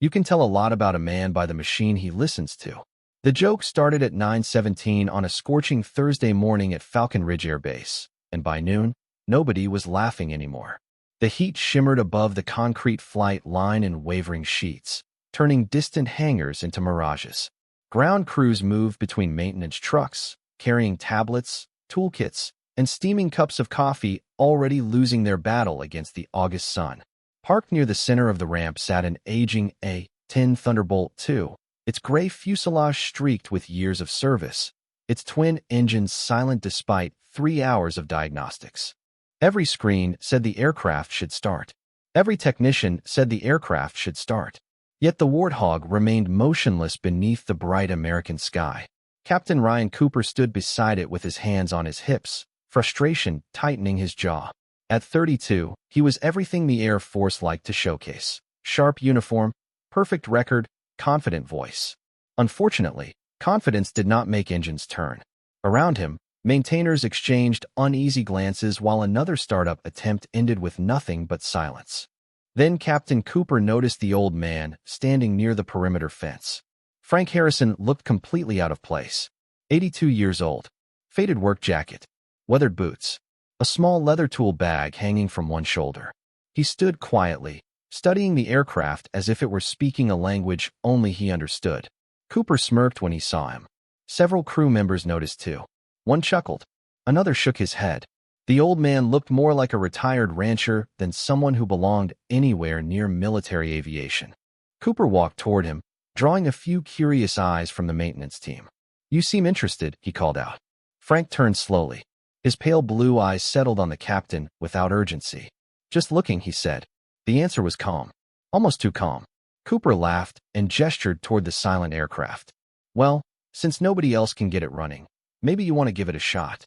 You can tell a lot about a man by the machine he listens to. The joke started at 9:17 on a scorching Thursday morning at Falcon Ridge Air Base, and by noon, nobody was laughing anymore. The heat shimmered above the concrete flight line in wavering sheets, turning distant hangars into mirages. Ground crews moved between maintenance trucks, carrying tablets, toolkits, and steaming cups of coffee, already losing their battle against the August sun. Parked near the center of the ramp sat an aging A-10 Thunderbolt II, its gray fuselage streaked with years of service, its twin engines silent despite 3 hours of diagnostics. Every screen said the aircraft should start. Every technician said the aircraft should start. Yet the Warthog remained motionless beneath the bright American sky. Captain Ryan Cooper stood beside it with his hands on his hips, frustration tightening his jaw. At 32, he was everything the Air Force liked to showcase. Sharp uniform, perfect record, confident voice. Unfortunately, confidence did not make engines turn. Around him, maintainers exchanged uneasy glances while another startup attempt ended with nothing but silence. Then Captain Cooper noticed the old man standing near the perimeter fence. Frank Harrison looked completely out of place. 82 years old, faded work jacket, weathered boots, a small leather tool bag hanging from one shoulder. He stood quietly, studying the aircraft as if it were speaking a language only he understood. Cooper smirked when he saw him. Several crew members noticed too. One chuckled. Another shook his head. The old man looked more like a retired rancher than someone who belonged anywhere near military aviation. Cooper walked toward him, drawing a few curious eyes from the maintenance team. "You seem interested," he called out. Frank turned slowly. His pale blue eyes settled on the captain without urgency. "Just looking," he said. The answer was calm, almost too calm. Cooper laughed and gestured toward the silent aircraft. "Well, since nobody else can get it running, maybe you want to give it a shot."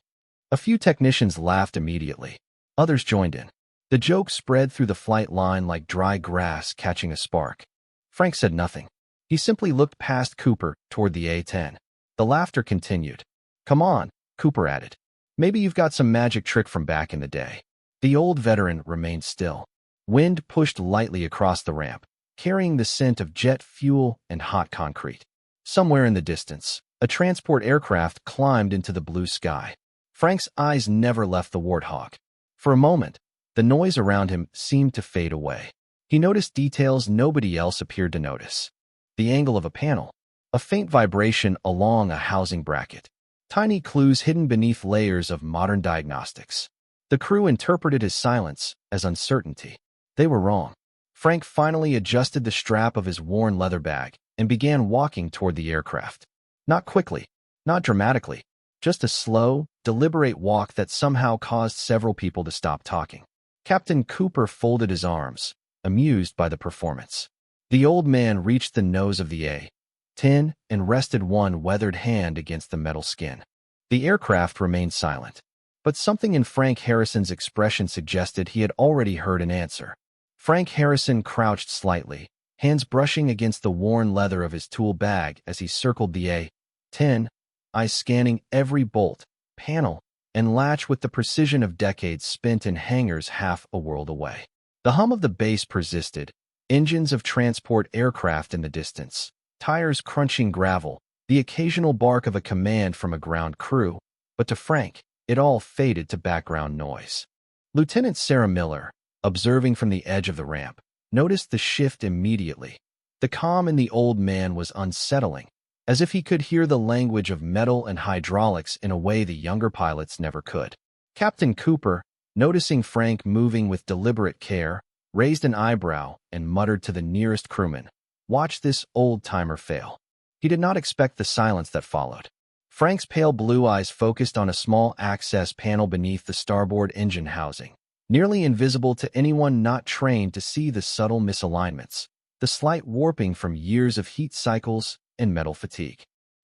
A few technicians laughed immediately. Others joined in. The joke spread through the flight line like dry grass catching a spark. Frank said nothing. He simply looked past Cooper toward the A-10. The laughter continued. "Come on," Cooper added. "Maybe you've got some magic trick from back in the day." The old veteran remained still. Wind pushed lightly across the ramp, carrying the scent of jet fuel and hot concrete. Somewhere in the distance, a transport aircraft climbed into the blue sky. Frank's eyes never left the Warthog. For a moment, the noise around him seemed to fade away. He noticed details nobody else appeared to notice. The angle of a panel, a faint vibration along a housing bracket, tiny clues hidden beneath layers of modern diagnostics. The crew interpreted his silence as uncertainty. They were wrong. Frank finally adjusted the strap of his worn leather bag and began walking toward the aircraft. Not quickly, not dramatically, just a slow, deliberate walk that somehow caused several people to stop talking. Captain Cooper folded his arms, amused by the performance. The old man reached the nose of the A-10 and rested one weathered hand against the metal skin. The aircraft remained silent, but something in Frank Harrison's expression suggested he had already heard an answer. Frank Harrison crouched slightly, hands brushing against the worn leather of his tool bag as he circled the A-10, eyes scanning every bolt, panel, and latch with the precision of decades spent in hangars half a world away. The hum of the base persisted, engines of transport aircraft in the distance, tires crunching gravel, the occasional bark of a command from a ground crew, but to Frank, it all faded to background noise. Lieutenant Sarah Miller, observing from the edge of the ramp, noticed the shift immediately. The calm in the old man was unsettling, as if he could hear the language of metal and hydraulics in a way the younger pilots never could. Captain Cooper, noticing Frank moving with deliberate care, raised an eyebrow and muttered to the nearest crewman, "Watch this old-timer fail." He did not expect the silence that followed. Frank's pale blue eyes focused on a small access panel beneath the starboard engine housing, nearly invisible to anyone not trained to see the subtle misalignments, the slight warping from years of heat cycles and metal fatigue.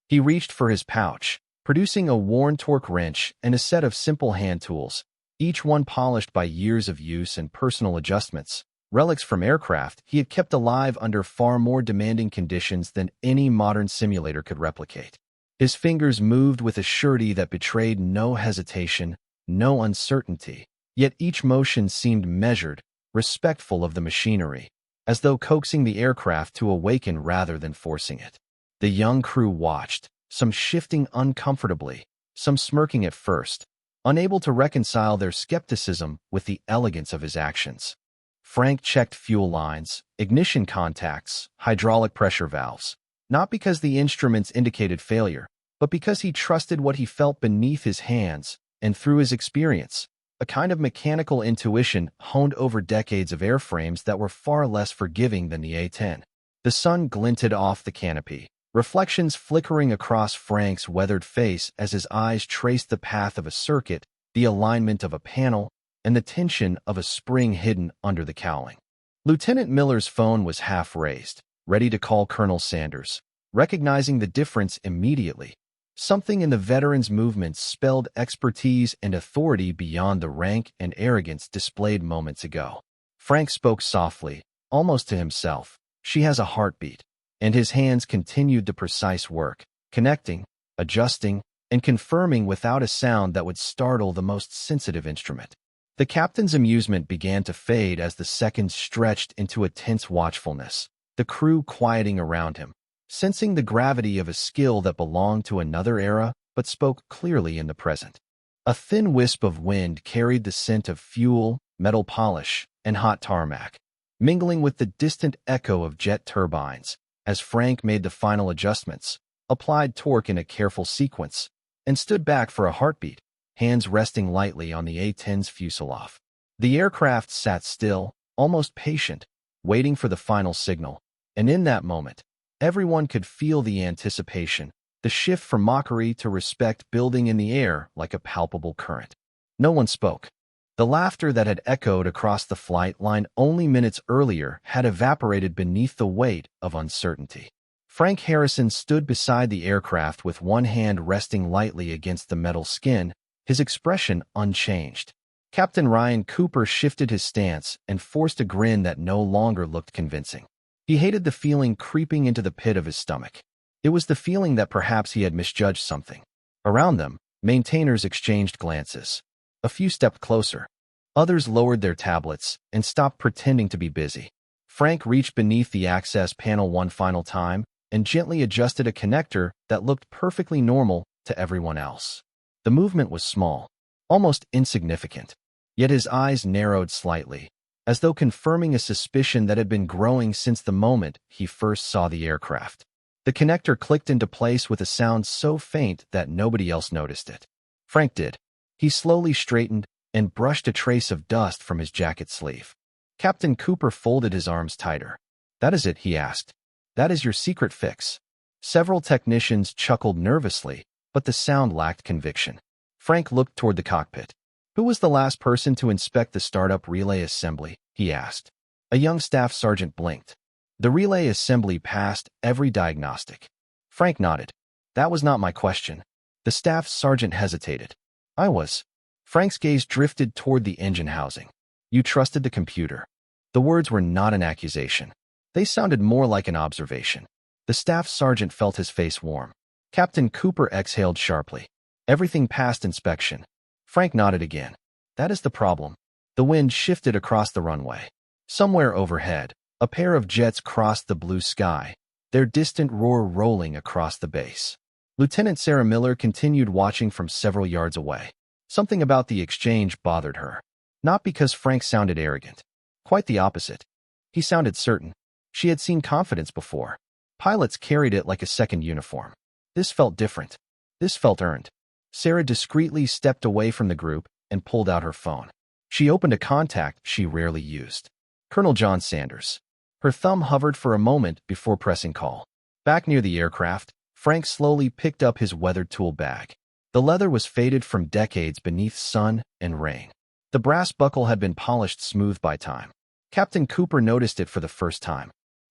He reached for his pouch, producing a worn torque wrench and a set of simple hand tools, each one polished by years of use and personal adjustments, relics from aircraft he had kept alive under far more demanding conditions than any modern simulator could replicate. His fingers moved with a surety that betrayed no hesitation, no uncertainty, yet each motion seemed measured, respectful of the machinery. as though coaxing the aircraft to awaken rather than forcing it. The young crew watched, some shifting uncomfortably, some smirking at first, unable to reconcile their skepticism with the elegance of his actions. Frank checked fuel lines, ignition contacts, hydraulic pressure valves, not because the instruments indicated failure, but because he trusted what he felt beneath his hands, and through his experience, a kind of mechanical intuition honed over decades of airframes that were far less forgiving than the A-10. The sun glinted off the canopy, reflections flickering across Frank's weathered face as his eyes traced the path of a circuit, the alignment of a panel, and the tension of a spring hidden under the cowling. Lieutenant Miller's phone was half raised, ready to call Colonel Sanders. Recognizing the difference immediately, something in the veteran's movements spelled expertise and authority beyond the rank and arrogance displayed moments ago. Frank spoke softly, almost to himself. "She has a heartbeat." And his hands continued the precise work, connecting, adjusting, and confirming without a sound that would startle the most sensitive instrument. The captain's amusement began to fade as the seconds stretched into a tense watchfulness, the crew quieting around him, sensing the gravity of a skill that belonged to another era but spoke clearly in the present. A thin wisp of wind carried the scent of fuel, metal polish, and hot tarmac, mingling with the distant echo of jet turbines, as Frank made the final adjustments, applied torque in a careful sequence, and stood back for a heartbeat, hands resting lightly on the A-10's fuselage. The aircraft sat still, almost patient, waiting for the final signal, and in that moment, everyone could feel the anticipation, the shift from mockery to respect building in the air like a palpable current. No one spoke. The laughter that had echoed across the flight line only minutes earlier had evaporated beneath the weight of uncertainty. Frank Harrison stood beside the aircraft with one hand resting lightly against the metal skin, his expression unchanged. Captain Ryan Cooper shifted his stance and forced a grin that no longer looked convincing. He hated the feeling creeping into the pit of his stomach. It was the feeling that perhaps he had misjudged something. Around them, maintainers exchanged glances. A few stepped closer. Others lowered their tablets and stopped pretending to be busy. Frank reached beneath the access panel one final time and gently adjusted a connector that looked perfectly normal to everyone else. The movement was small, almost insignificant, yet his eyes narrowed slightly, as though confirming a suspicion that had been growing since the moment he first saw the aircraft. The connector clicked into place with a sound so faint that nobody else noticed it. Frank did. He slowly straightened and brushed a trace of dust from his jacket sleeve. Captain Cooper folded his arms tighter. "That is it," he asked. "That is your secret fix." Several technicians chuckled nervously, but the sound lacked conviction. Frank looked toward the cockpit. "Who was the last person to inspect the startup relay assembly?" he asked. A young staff sergeant blinked. "The relay assembly passed every diagnostic." Frank nodded. "That was not my question." The staff sergeant hesitated. "I was." Frank's gaze drifted toward the engine housing. "You trusted the computer." The words were not an accusation. They sounded more like an observation. The staff sergeant felt his face warm. Captain Cooper exhaled sharply. "Everything passed inspection." Frank nodded again. "That is the problem." The wind shifted across the runway. Somewhere overhead, a pair of jets crossed the blue sky, their distant roar rolling across the base. Lieutenant Sarah Miller continued watching from several yards away. Something about the exchange bothered her. Not because Frank sounded arrogant. Quite the opposite. He sounded certain. She had seen confidence before. Pilots carried it like a second uniform. This felt different. This felt earned. Sarah discreetly stepped away from the group and pulled out her phone. She opened a contact she rarely used. Colonel John Sanders. Her thumb hovered for a moment before pressing call. Back near the aircraft, Frank slowly picked up his weathered tool bag. The leather was faded from decades beneath sun and rain. The brass buckle had been polished smooth by time. Captain Cooper noticed it for the first time.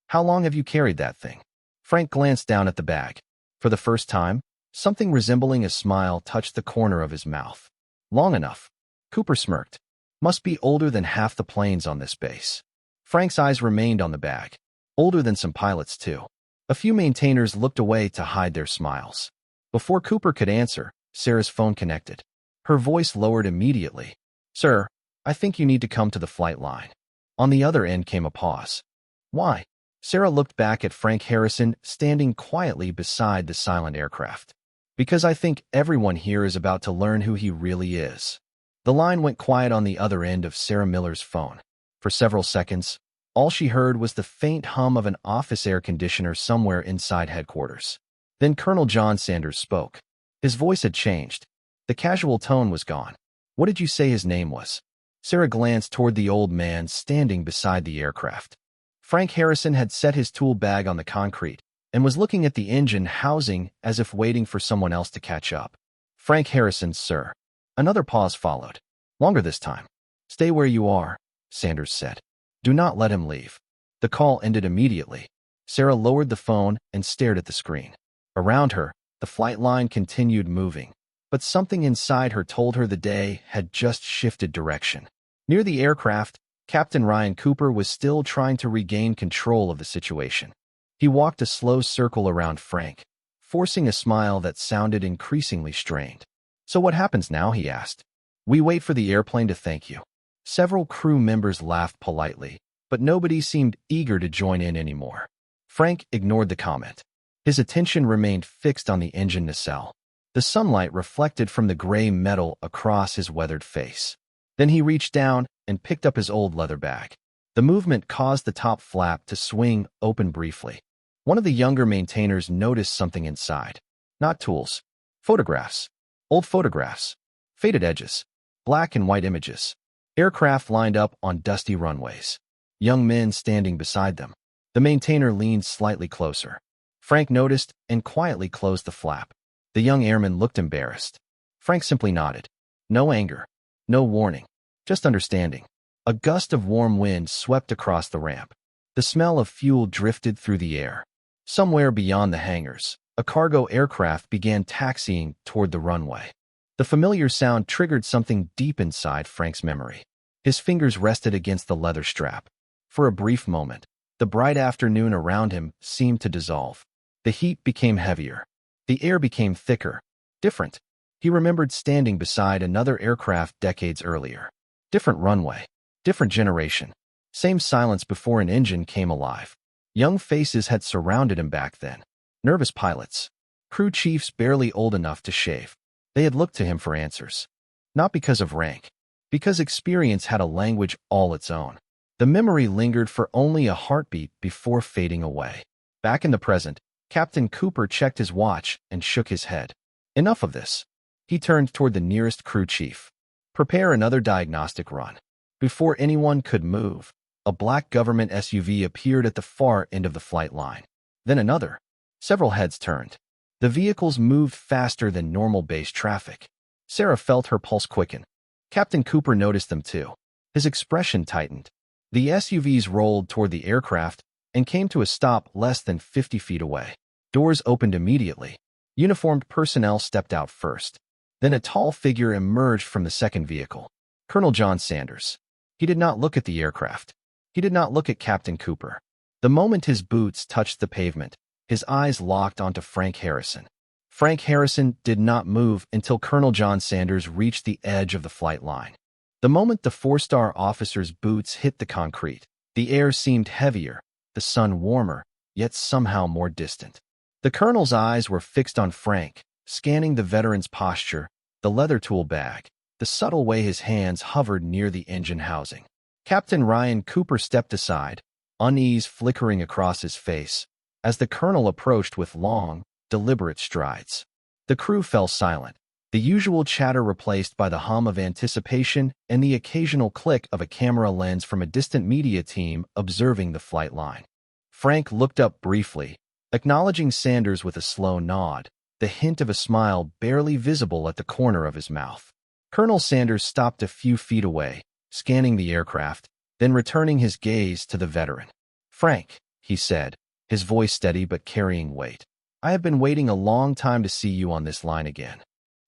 "How long have you carried that thing?" Frank glanced down at the bag. For the first time, something resembling a smile touched the corner of his mouth. "Long enough." Cooper smirked. "Must be older than half the planes on this base." Frank's eyes remained on the bag. Older than some pilots, too. A few maintainers looked away to hide their smiles. Before Cooper could answer, Sarah's phone connected. Her voice lowered immediately. "Sir, I think you need to come to the flight line." On the other end came a pause. Why? Sarah looked back at Frank Harrison standing quietly beside the silent aircraft. Because I think everyone here is about to learn who he really is. The line went quiet on the other end of Sarah Miller's phone. For several seconds, all she heard was the faint hum of an office air conditioner somewhere inside headquarters. Then Colonel John Sanders spoke. His voice had changed. The casual tone was gone. What did you say his name was? Sarah glanced toward the old man standing beside the aircraft. Frank Harrison had set his tool bag on the concrete and was looking at the engine housing as if waiting for someone else to catch up. Frank Harrison, sir. Another pause followed. Longer this time. Stay where you are, Sanders said. Do not let him leave. The call ended immediately. Sarah lowered the phone and stared at the screen. Around her, the flight line continued moving, but something inside her told her the day had just shifted direction. Near the aircraft, Captain Ryan Cooper was still trying to regain control of the situation. He walked a slow circle around Frank, forcing a smile that sounded increasingly strained. So what happens now, he asked. We wait for the airplane to thank you. Several crew members laughed politely, but nobody seemed eager to join in anymore. Frank ignored the comment. His attention remained fixed on the engine nacelle. The sunlight reflected from the gray metal across his weathered face. Then he reached down and picked up his old leather bag. The movement caused the top flap to swing open briefly. One of the younger maintainers noticed something inside. Not tools. Photographs. Old photographs. Faded edges. Black and white images. Aircraft lined up on dusty runways. Young men standing beside them. The maintainer leaned slightly closer. Frank noticed and quietly closed the flap. The young airman looked embarrassed. Frank simply nodded. No anger. No warning. Just understanding. A gust of warm wind swept across the ramp. The smell of fuel drifted through the air. Somewhere beyond the hangars, a cargo aircraft began taxiing toward the runway. The familiar sound triggered something deep inside Frank's memory. His fingers rested against the leather strap. For a brief moment, the bright afternoon around him seemed to dissolve. The heat became heavier. The air became thicker. Different. He remembered standing beside another aircraft decades earlier. Different runway. Different generation. Same silence before an engine came alive. Young faces had surrounded him back then. Nervous pilots. Crew chiefs barely old enough to shave. They had looked to him for answers. Not because of rank. Because experience had a language all its own. The memory lingered for only a heartbeat before fading away. Back in the present, Captain Cooper checked his watch and shook his head. Enough of this. He turned toward the nearest crew chief. Prepare another diagnostic run. Before anyone could move, a black government SUV appeared at the far end of the flight line. Then another. Several heads turned. The vehicles moved faster than normal base traffic. Sarah felt her pulse quicken. Captain Cooper noticed them too. His expression tightened. The SUVs rolled toward the aircraft and came to a stop less than 50 feet away. Doors opened immediately. Uniformed personnel stepped out first. Then a tall figure emerged from the second vehicle. Colonel John Sanders. He did not look at the aircraft. He did not look at Captain Cooper. The moment his boots touched the pavement, his eyes locked onto Frank Harrison. Frank Harrison did not move until Colonel John Sanders reached the edge of the flight line. The moment the four-star officer's boots hit the concrete, the air seemed heavier, the sun warmer, yet somehow more distant. The colonel's eyes were fixed on Frank, scanning the veteran's posture, the leather tool bag, the subtle way his hands hovered near the engine housing. Captain Ryan Cooper stepped aside, unease flickering across his face, as the colonel approached with long, deliberate strides. The crew fell silent, the usual chatter replaced by the hum of anticipation and the occasional click of a camera lens from a distant media team observing the flight line. Frank looked up briefly, acknowledging Sanders with a slow nod, the hint of a smile barely visible at the corner of his mouth. Colonel Sanders stopped a few feet away, scanning the aircraft, then returning his gaze to the veteran. Frank, he said, his voice steady but carrying weight. I have been waiting a long time to see you on this line again.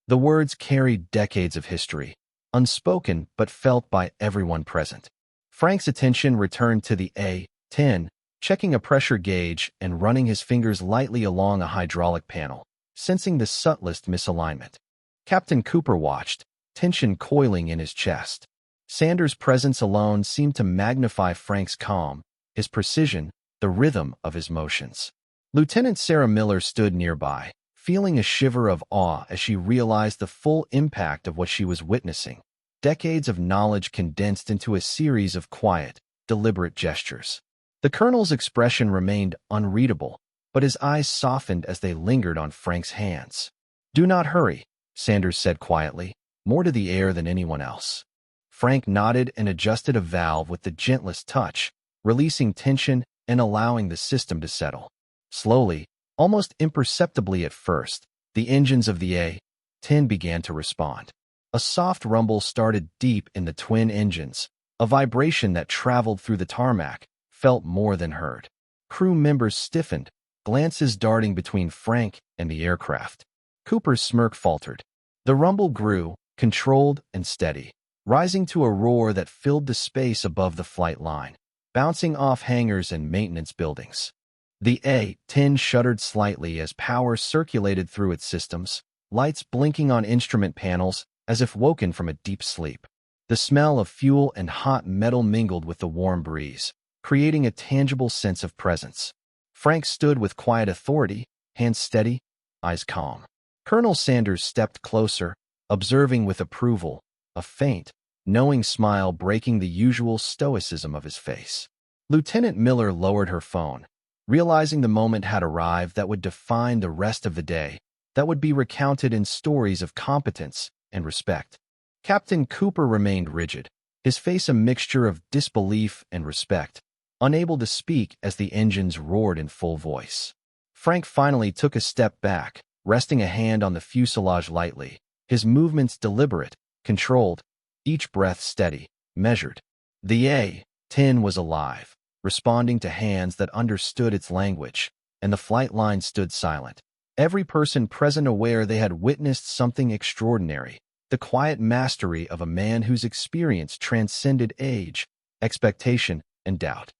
The words carried decades of history, unspoken but felt by everyone present. Frank's attention returned to the A-10, checking a pressure gauge and running his fingers lightly along a hydraulic panel, sensing the subtlest misalignment. Captain Cooper watched, tension coiling in his chest. Sanders' presence alone seemed to magnify Frank's calm, his precision, the rhythm of his motions. Lieutenant Sarah Miller stood nearby, feeling a shiver of awe as she realized the full impact of what she was witnessing. Decades of knowledge condensed into a series of quiet, deliberate gestures. The colonel's expression remained unreadable, but his eyes softened as they lingered on Frank's hands. "Do not hurry," Sanders said quietly, more to the air than anyone else. Frank nodded and adjusted a valve with the gentlest touch, releasing tension and allowing the system to settle. Slowly, almost imperceptibly at first, the engines of the A-10 began to respond. A soft rumble started deep in the twin engines, a vibration that traveled through the tarmac, felt more than heard. Crew members stiffened, glances darting between Frank and the aircraft. Cooper's smirk faltered. The rumble grew, controlled and steady, rising to a roar that filled the space above the flight line, bouncing off hangars and maintenance buildings. The A-10 shuddered slightly as power circulated through its systems, lights blinking on instrument panels as if woken from a deep sleep. The smell of fuel and hot metal mingled with the warm breeze, creating a tangible sense of presence. Frank stood with quiet authority, hands steady, eyes calm. Colonel Sanders stepped closer, observing with approval, a faint, knowing smile breaking the usual stoicism of his face. Lieutenant Miller lowered her phone, realizing the moment had arrived that would define the rest of the day, that would be recounted in stories of competence and respect. Captain Cooper remained rigid, his face a mixture of disbelief and respect, unable to speak as the engines roared in full voice. Frank finally took a step back, resting a hand on the fuselage lightly, his movements deliberate, controlled, each breath steady, measured. The A-10 was alive, responding to hands that understood its language, and the flight line stood silent. Every person present aware they had witnessed something extraordinary, the quiet mastery of a man whose experience transcended age, expectation, and doubt.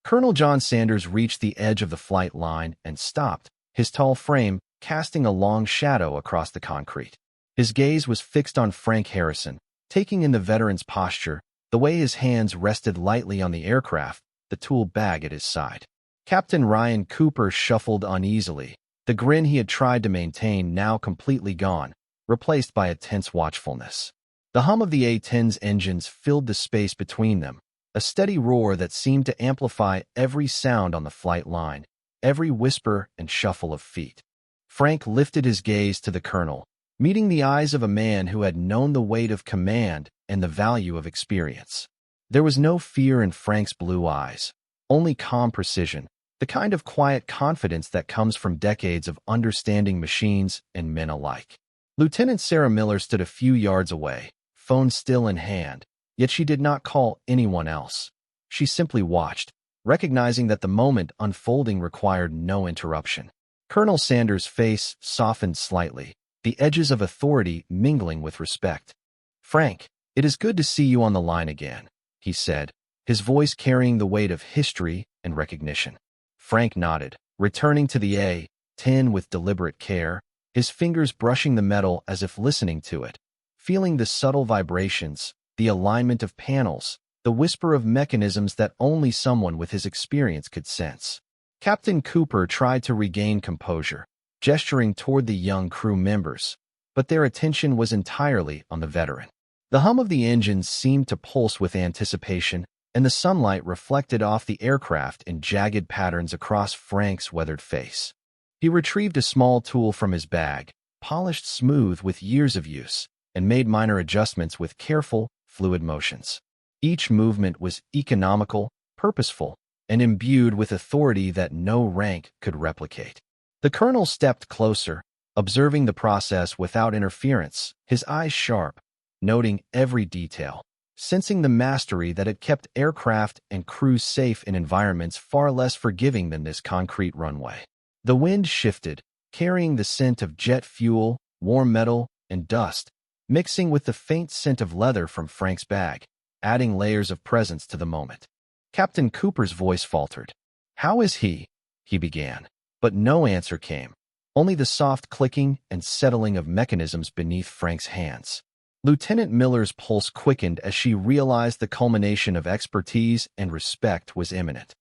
Colonel John Sanders reached the edge of the flight line and stopped, his tall frame casting a long shadow across the concrete. His gaze was fixed on Frank Harrison, taking in the veteran's posture, the way his hands rested lightly on the aircraft, the tool bag at his side. Captain Ryan Cooper shuffled uneasily, the grin he had tried to maintain now completely gone, replaced by a tense watchfulness. The hum of the A-10's engines filled the space between them, a steady roar that seemed to amplify every sound on the flight line, every whisper and shuffle of feet. Frank lifted his gaze to the colonel, meeting the eyes of a man who had known the weight of command and the value of experience. There was no fear in Frank's blue eyes, only calm precision, the kind of quiet confidence that comes from decades of understanding machines and men alike. Lieutenant Sarah Miller stood a few yards away, phone still in hand, yet she did not call anyone else. She simply watched, recognizing that the moment unfolding required no interruption. Colonel Sanders' face softened slightly, the edges of authority mingling with respect. "Frank, it is good to see you on the line again," he said, his voice carrying the weight of history and recognition. Frank nodded, returning to the A-10 with deliberate care, his fingers brushing the metal as if listening to it, feeling the subtle vibrations, the alignment of panels, the whisper of mechanisms that only someone with his experience could sense. Captain Cooper tried to regain composure, gesturing toward the young crew members, but their attention was entirely on the veteran. The hum of the engines seemed to pulse with anticipation, and the sunlight reflected off the aircraft in jagged patterns across Frank's weathered face. He retrieved a small tool from his bag, polished smooth with years of use, and made minor adjustments with careful, fluid motions. Each movement was economical, purposeful, and imbued with authority that no rank could replicate. The colonel stepped closer, observing the process without interference, his eyes sharp, noting every detail, sensing the mastery that had kept aircraft and crews safe in environments far less forgiving than this concrete runway. The wind shifted, carrying the scent of jet fuel, warm metal, and dust, mixing with the faint scent of leather from Frank's bag, adding layers of presence to the moment. Captain Cooper's voice faltered. "How is he?" he began, but no answer came, only the soft clicking and settling of mechanisms beneath Frank's hands. Lieutenant Miller's pulse quickened as she realized the culmination of expertise and respect was imminent.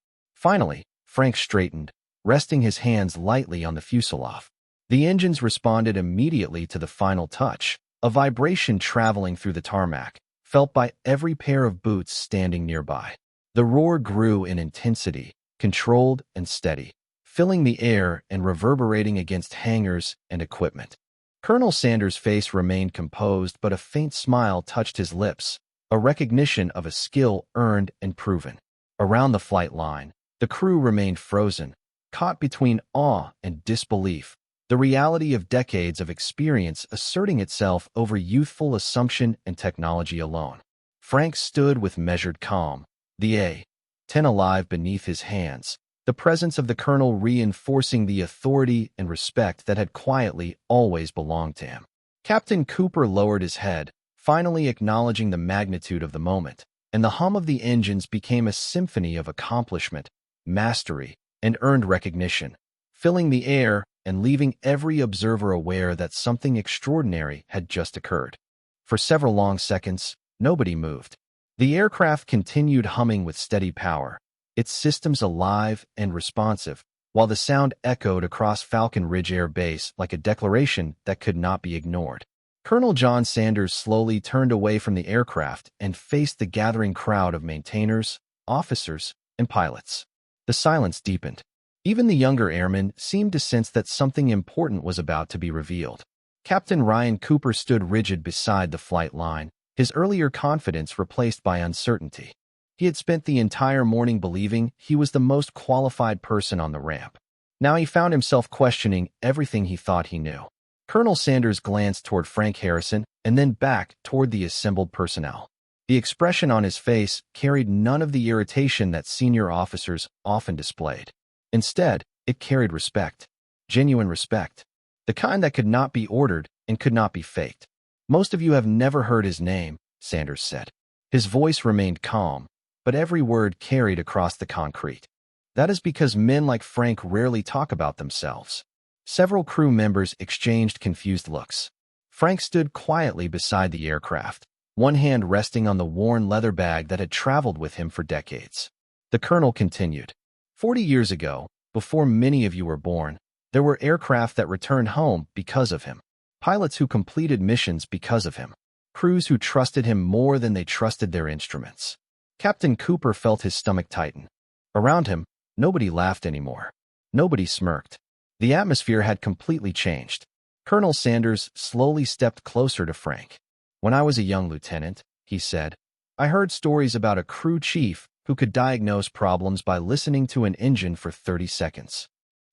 Finally, Frank straightened, resting his hands lightly on the fuselage. The engines responded immediately to the final touch, a vibration traveling through the tarmac, felt by every pair of boots standing nearby. The roar grew in intensity, controlled and steady, filling the air and reverberating against hangars and equipment. Colonel Sanders' face remained composed, but a faint smile touched his lips, a recognition of a skill earned and proven. Around the flight line, the crew remained frozen, caught between awe and disbelief, the reality of decades of experience asserting itself over youthful assumption and technology alone. Frank stood with measured calm, the A-10 alive beneath his hands, the presence of the colonel reinforcing the authority and respect that had quietly always belonged to him. Captain Cooper lowered his head, finally acknowledging the magnitude of the moment, and the hum of the engines became a symphony of accomplishment, mastery, and earned recognition, filling the air and leaving every observer aware that something extraordinary had just occurred. For several long seconds, nobody moved. The aircraft continued humming with steady power, its systems alive and responsive, while the sound echoed across Falcon Ridge Air Base like a declaration that could not be ignored. Colonel John Sanders slowly turned away from the aircraft and faced the gathering crowd of maintainers, officers, and pilots. The silence deepened. Even the younger airmen seemed to sense that something important was about to be revealed. Captain Ryan Cooper stood rigid beside the flight line, his earlier confidence replaced by uncertainty. He had spent the entire morning believing he was the most qualified person on the ramp. Now he found himself questioning everything he thought he knew. Colonel Sanders glanced toward Frank Harrison and then back toward the assembled personnel. The expression on his face carried none of the irritation that senior officers often displayed. Instead, it carried respect, genuine respect, the kind that could not be ordered and could not be faked. "Most of you have never heard his name," Sanders said. His voice remained calm, but every word carried across the concrete. "That is because men like Frank rarely talk about themselves." Several crew members exchanged confused looks. Frank stood quietly beside the aircraft, one hand resting on the worn leather bag that had traveled with him for decades. The colonel continued. 40 years ago, before many of you were born, there were aircraft that returned home because of him, pilots who completed missions because of him, crews who trusted him more than they trusted their instruments." Captain Cooper felt his stomach tighten. Around him, nobody laughed anymore. Nobody smirked. The atmosphere had completely changed. Colonel Sanders slowly stepped closer to Frank. "When I was a young lieutenant," he said, "I heard stories about a crew chief who could diagnose problems by listening to an engine for 30 seconds.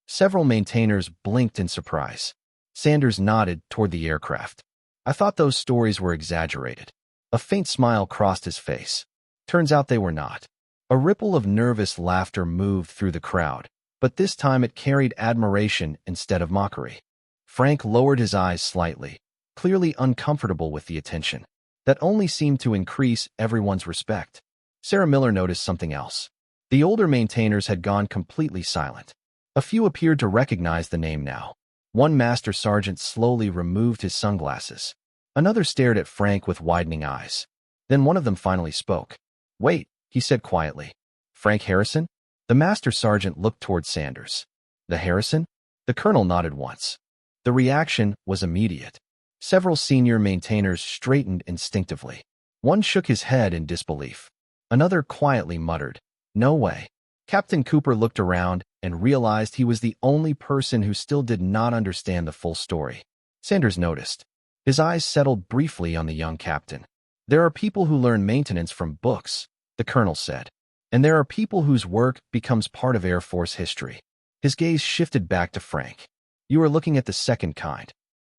Several maintainers blinked in surprise. Sanders nodded toward the aircraft. "I thought those stories were exaggerated." A faint smile crossed his face. Turns out they were not. A ripple of nervous laughter moved through the crowd, but this time it carried admiration instead of mockery. Frank lowered his eyes slightly, clearly uncomfortable with the attention. That only seemed to increase everyone's respect. Sarah Miller noticed something else. The older maintainers had gone completely silent. A few appeared to recognize the name now. One master sergeant slowly removed his sunglasses. Another stared at Frank with widening eyes. Then one of them finally spoke. "Wait," he said quietly. "Frank Harrison?" The master sergeant looked toward Sanders. "The Harrison?" The colonel nodded once. The reaction was immediate. Several senior maintainers straightened instinctively. One shook his head in disbelief. Another quietly muttered, "No way." Captain Cooper looked around and realized he was the only person who still did not understand the full story. Sanders noticed. His eyes settled briefly on the young captain. "There are people who learn maintenance from books," the colonel said. "And there are people whose work becomes part of Air Force history." His gaze shifted back to Frank. "You are looking at the second kind."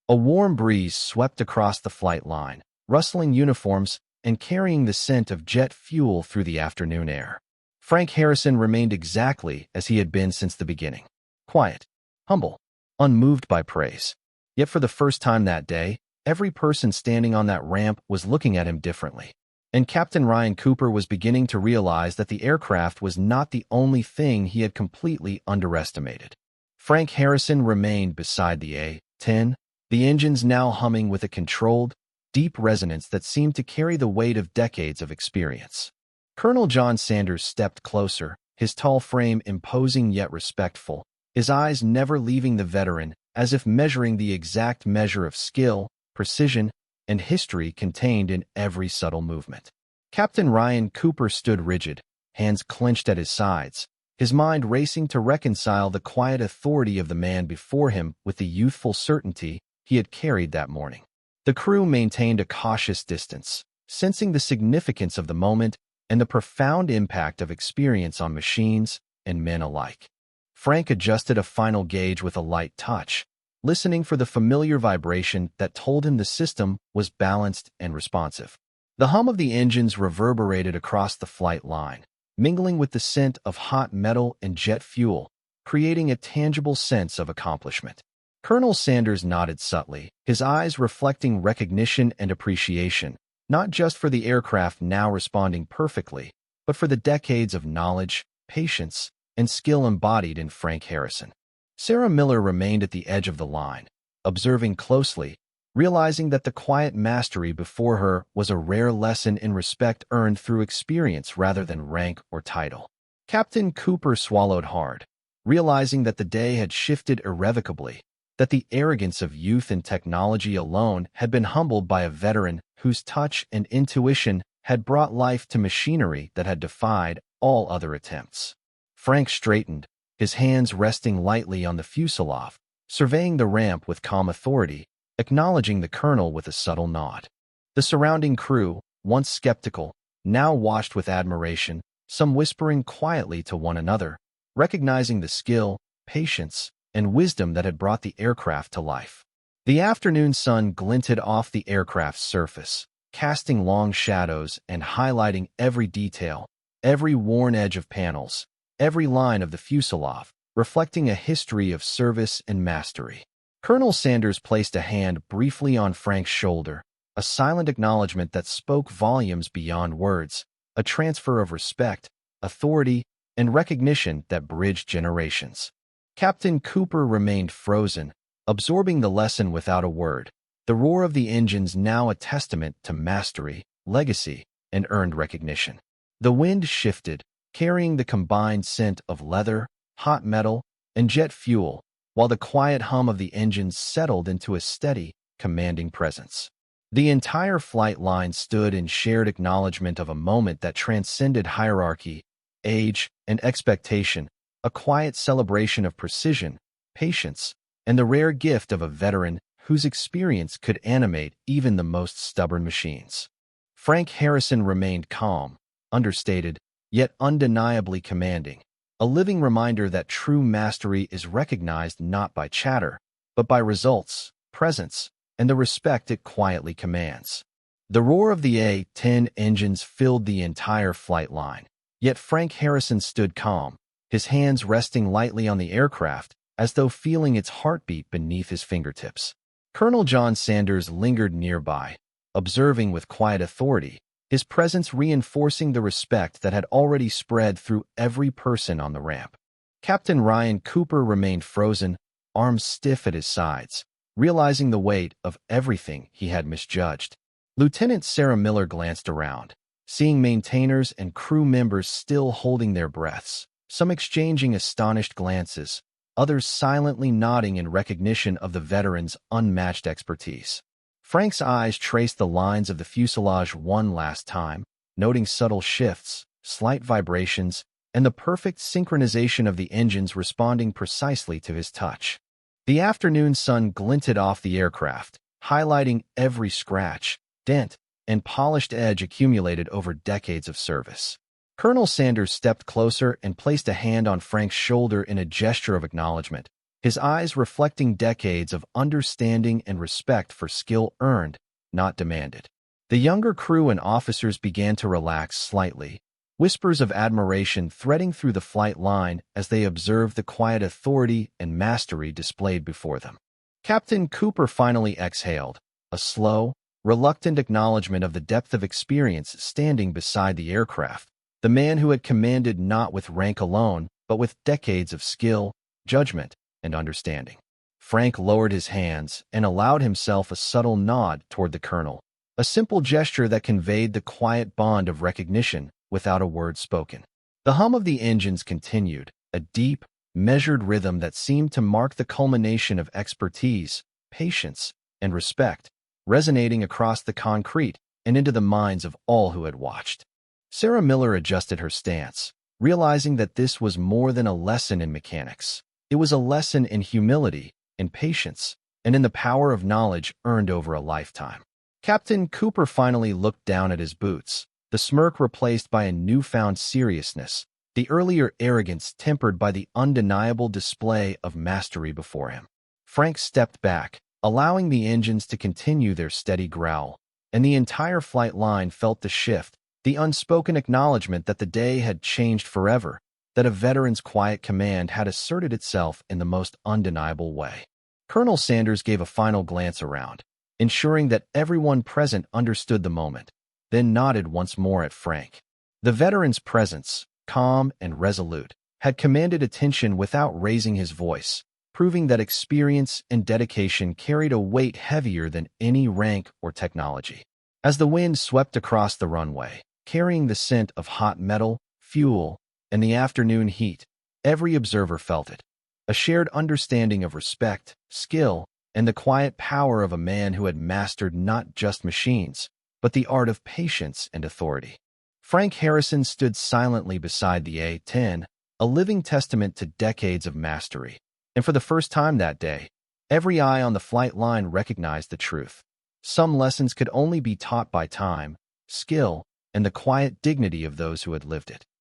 A warm breeze swept across the flight line, rustling uniforms and carrying the scent of jet fuel through the afternoon air. Frank Harrison remained exactly as he had been since the beginning. Quiet, humble, unmoved by praise. Yet for the first time that day, every person standing on that ramp was looking at him differently. And Captain Ryan Cooper was beginning to realize that the aircraft was not the only thing he had completely underestimated. Frank Harrison remained beside the A-10, the engines now humming with a controlled, deep resonance that seemed to carry the weight of decades of experience. Colonel John Sanders stepped closer, his tall frame imposing yet respectful, his eyes never leaving the veteran, as if measuring the exact measure of skill, precision, and history contained in every subtle movement. Captain Ryan Cooper stood rigid, hands clenched at his sides, his mind racing to reconcile the quiet authority of the man before him with the youthful certainty he had carried that morning. The crew maintained a cautious distance, sensing the significance of the moment and the profound impact of experience on machines and men alike. Frank adjusted a final gauge with a light touch, listening for the familiar vibration that told him the system was balanced and responsive. The hum of the engines reverberated across the flight line, mingling with the scent of hot metal and jet fuel, creating a tangible sense of accomplishment. Colonel Sanders nodded subtly, his eyes reflecting recognition and appreciation, not just for the aircraft now responding perfectly, but for the decades of knowledge, patience, and skill embodied in Frank Harrison. Sarah Miller remained at the edge of the line, observing closely, realizing that the quiet mastery before her was a rare lesson in respect earned through experience rather than rank or title. Captain Cooper swallowed hard, realizing that the day had shifted irrevocably, that the arrogance of youth and technology alone had been humbled by a veteran whose touch and intuition had brought life to machinery that had defied all other attempts. Frank straightened, his hands resting lightly on the fuselage, surveying the ramp with calm authority, acknowledging the colonel with a subtle nod. The surrounding crew, once skeptical, now watched with admiration, some whispering quietly to one another, recognizing the skill, patience, and wisdom that had brought the aircraft to life. The afternoon sun glinted off the aircraft's surface, casting long shadows and highlighting every detail, every worn edge of panels, every line of the fuselage, reflecting a history of service and mastery. Colonel Sanders placed a hand briefly on Frank's shoulder, a silent acknowledgment that spoke volumes beyond words, a transfer of respect, authority, and recognition that bridged generations. Captain Cooper remained frozen, absorbing the lesson without a word, the roar of the engines now a testament to mastery, legacy, and earned recognition. The wind shifted, carrying the combined scent of leather, hot metal, and jet fuel, while the quiet hum of the engines settled into a steady, commanding presence. The entire flight line stood in shared acknowledgment of a moment that transcended hierarchy, age, and expectation, a quiet celebration of precision, patience, and the rare gift of a veteran whose experience could animate even the most stubborn machines. Frank Harrison remained calm, understated, yet undeniably commanding, a living reminder that true mastery is recognized not by chatter, but by results, presence, and the respect it quietly commands. The roar of the A-10 engines filled the entire flight line, yet Frank Harrison stood calm, his hands resting lightly on the aircraft, as though feeling its heartbeat beneath his fingertips. Colonel John Sanders lingered nearby, observing with quiet authority, his presence reinforcing the respect that had already spread through every person on the ramp. Captain Ryan Cooper remained frozen, arms stiff at his sides, realizing the weight of everything he had misjudged. Lieutenant Sarah Miller glanced around, seeing maintainers and crew members still holding their breaths, some exchanging astonished glances, others silently nodding in recognition of the veteran's unmatched expertise. Frank's eyes traced the lines of the fuselage one last time, noting subtle shifts, slight vibrations, and the perfect synchronization of the engines responding precisely to his touch. The afternoon sun glinted off the aircraft, highlighting every scratch, dent, and polished edge accumulated over decades of service. Colonel Sanders stepped closer and placed a hand on Frank's shoulder in a gesture of acknowledgment, his eyes reflecting decades of understanding and respect for skill earned, not demanded. The younger crew and officers began to relax slightly, whispers of admiration threading through the flight line as they observed the quiet authority and mastery displayed before them. Captain Cooper finally exhaled, a slow, reluctant acknowledgment of the depth of experience standing beside the aircraft, the man who had commanded not with rank alone, but with decades of skill, judgment, and understanding. Frank lowered his hands and allowed himself a subtle nod toward the colonel, a simple gesture that conveyed the quiet bond of recognition without a word spoken. The hum of the engines continued, a deep, measured rhythm that seemed to mark the culmination of expertise, patience, and respect, resonating across the concrete and into the minds of all who had watched. Sarah Miller adjusted her stance, realizing that this was more than a lesson in mechanics. It was a lesson in humility, in patience, and in the power of knowledge earned over a lifetime. Captain Cooper finally looked down at his boots, the smirk replaced by a newfound seriousness, the earlier arrogance tempered by the undeniable display of mastery before him. Frank stepped back, allowing the engines to continue their steady growl, and the entire flight line felt the shift, the unspoken acknowledgment that the day had changed forever, that a veteran's quiet command had asserted itself in the most undeniable way. Colonel Sanders gave a final glance around, ensuring that everyone present understood the moment, then nodded once more at Frank. The veteran's presence, calm and resolute, had commanded attention without raising his voice, proving that experience and dedication carried a weight heavier than any rank or technology. As the wind swept across the runway, carrying the scent of hot metal, fuel, and the afternoon heat, every observer felt it. A shared understanding of respect, skill, and the quiet power of a man who had mastered not just machines, but the art of patience and authority. Frank Harrison stood silently beside the A-10, a living testament to decades of mastery. And for the first time that day, every eye on the flight line recognized the truth. Some lessons could only be taught by time, skill, and the quiet dignity of those who had lived it.